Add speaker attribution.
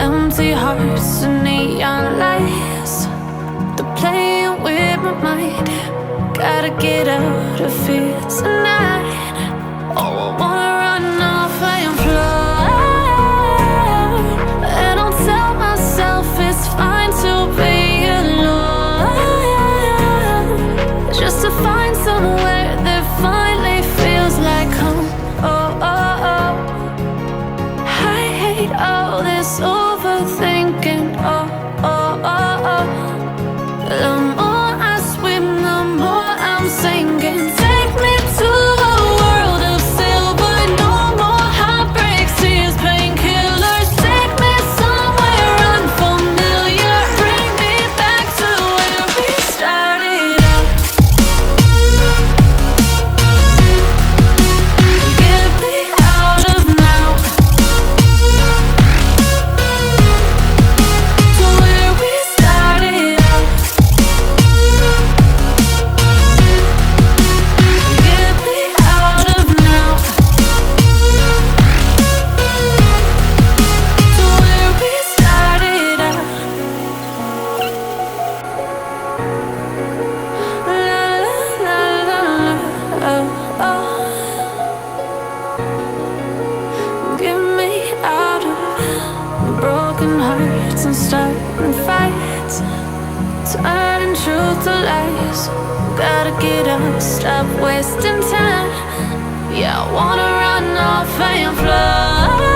Speaker 1: Empty hearts and neon lights, they're playing with my mind. Gotta get out of here tonight. Oh, I wanna run off and fly, and I'll tell myself it's fine to be alone, just to find somewhere that finally feels like home. Oh, oh, oh. I hate all this overthinking. Oh, oh, oh, oh. The more I swim, the more I'm sinking. Take me to a world of silver. No more heartbreaks, tears, painkillers. Take me somewhere unfamiliar. Bring me back to where we started out. Get me out of now, to where we started out. Get me out of now, to where we started out. La la la la la, oh, oh. Get me out of broken hearts and starting fights, turning truth to lies. Gotta get up, stop wasting time. Yeah, I wanna run off and fly.